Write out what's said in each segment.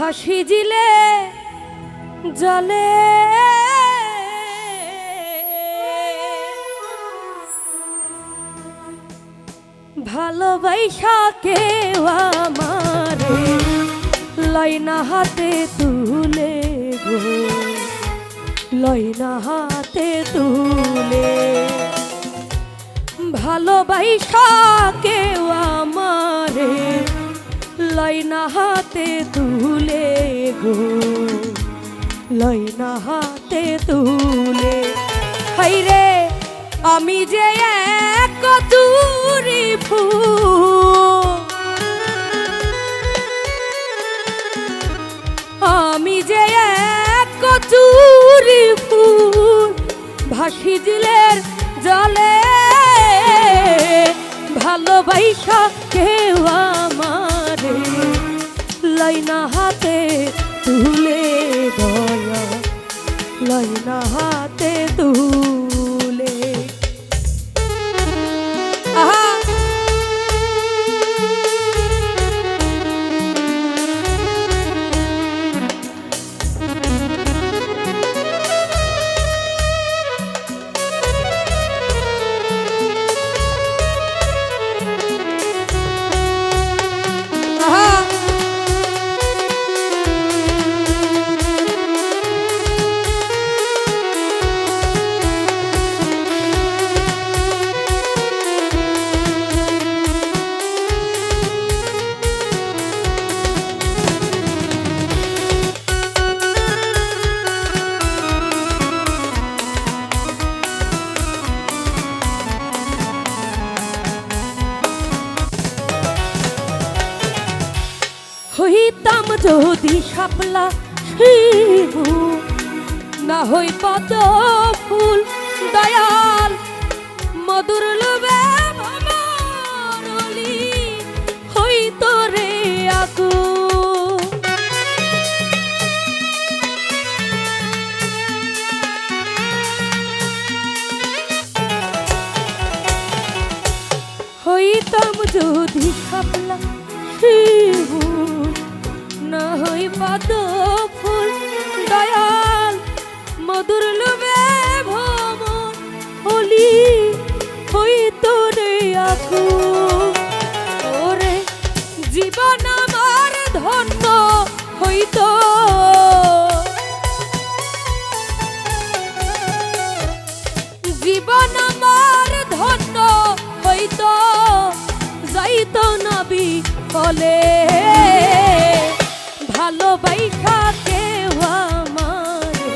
ভাসিজিলে জলে ভালোবাসা কেউ আমারে লয়না হাতে তুলে গো, লয়না হাতে তুলে। ভালোবাসা কেউ আমারে লয়না হাতে তুলে গো, লয়না হাতে তুলে। হাইরে আমি যে এক কতুরি ফুল, আমি যে এক কতুরি ফুল ভাসিজিলের জলে ভালোবাসা কেউ আমারে লয়না হাতে তুলে দয়া, লয়না হাতে তুলে। আহা হইতাম যদি শাপলা শিবু, না হই পদ ফুল দয়াল মধুর লোভে ভবরলি হইত রে আকু। হইতাম যদি শাপলা শিবু, না হই পদ ফুল দয়াল মধুর লোভে ভ্রমণ হলি হইত রে আকু। ওরে জীবন আমার ধন্য হইত, জীবন আমার ধন্য হইত যাইত নবী বলে। ভালোবাসা কেউ আমারে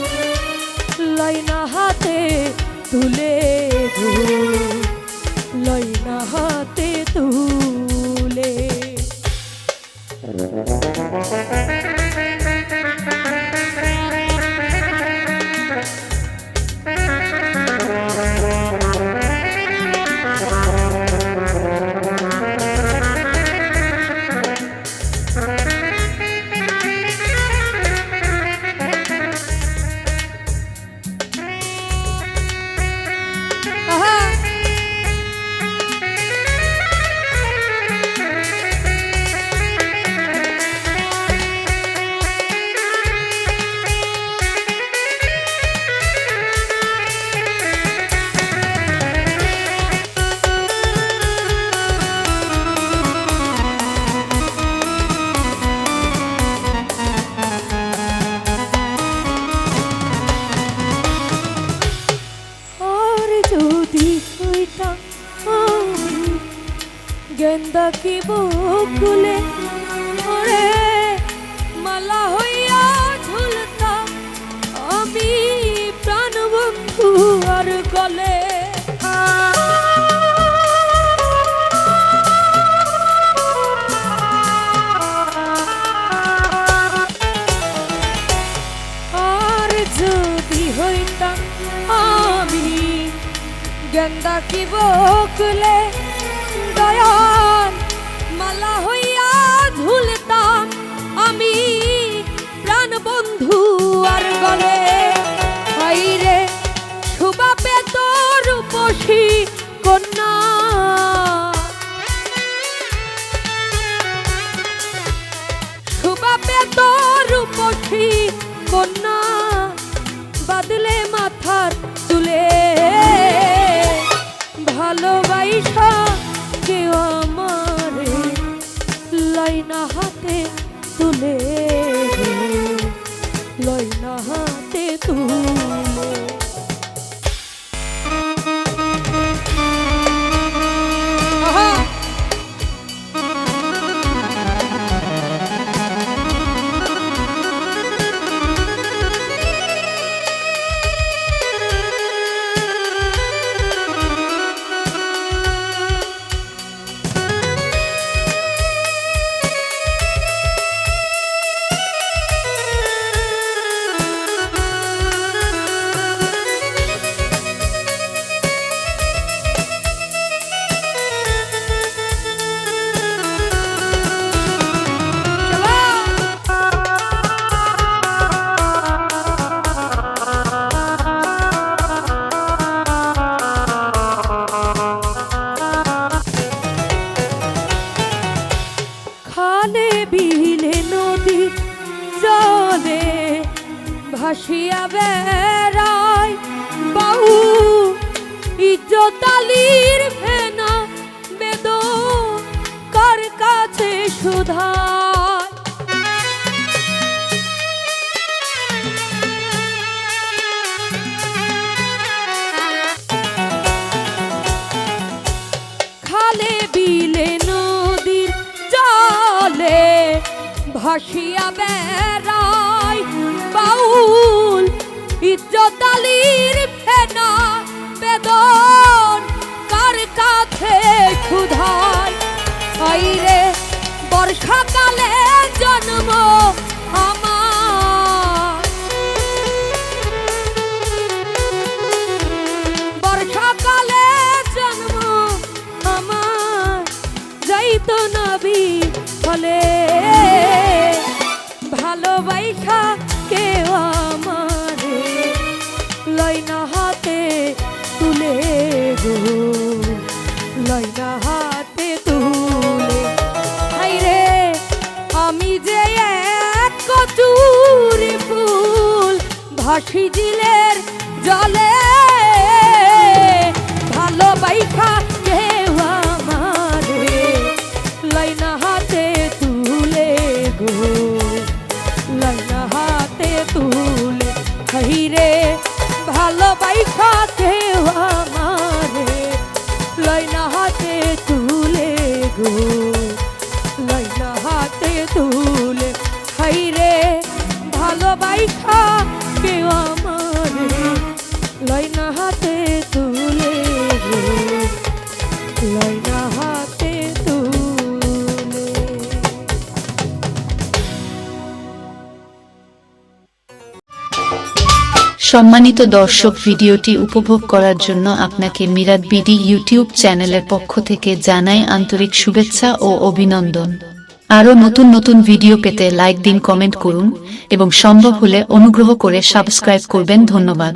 লয়না হাতে তুলে গো, লয়না হাতে তুলে। গেন্দা কি বকুলে ওরে মালা হইয়া ঝুলতাম আমি প্রাণ বন্ধু আর গলে। আর যদি হইতাম আমি গেন্দা কি বকুলে দয়াল মালা হইয়া ঝুলতাম আমি প্রাণ বন্ধু আর গলে। হাইরে শুভাবে তোর রূপসী কন্যা, শুভাবে তোর কন্যা বাদলে মাথার তুলে ভালোবাসা কেউ আমারে লয়না হাতে তুলে লয়না হাতে তুলে বিলে নদী জলে ভাসিয়া বেড়ায় বাউ ইজ্জতালির ফেনা বেদন কার কাছে সুধায় খালে বিলে নদীর জলে ভাসিয়া বেড়ায় বাউল ইজ্জতালির ফেনা বেদন কার কাছে ক্ষুধায় আইরে বর্ষাকালে জন্ম আমার বর্ষাকালে জন্ম আমার যাইতো নবী ফলে ভালোবাসা কেউ আমারে লয়না হাতে তুলে গো লয়না হাতে তুলে হাইরে আমি যে এক কচুরি ফুল ভাসি দিলের জলে ভালোবাসা কেউ আমারে লয়না হাতে তুলে গো লয়না হাতে তুলে হাইরে ভালোবাসা কেউ আমারে লয়না হাতে তুলে গো লয়না হাতে তুলে হাইরে ভালোবাসা কেউ আমারে লয়না হাতে তুলে গো লয়না হাতে তুলে। সম্মানিত দর্শক, ভিডিওটি উপভোগ করার জন্য আপনাকে মিরাত বিডি ইউটিউব চ্যানেলের পক্ষ থেকে জানাই আন্তরিক শুভেচ্ছা ও অভিনন্দন। আরও নতুন নতুন ভিডিও পেতে লাইক দিন, কমেন্ট করুন এবং সম্ভব হলে অনুগ্রহ করে সাবস্ক্রাইব করবেন। ধন্যবাদ।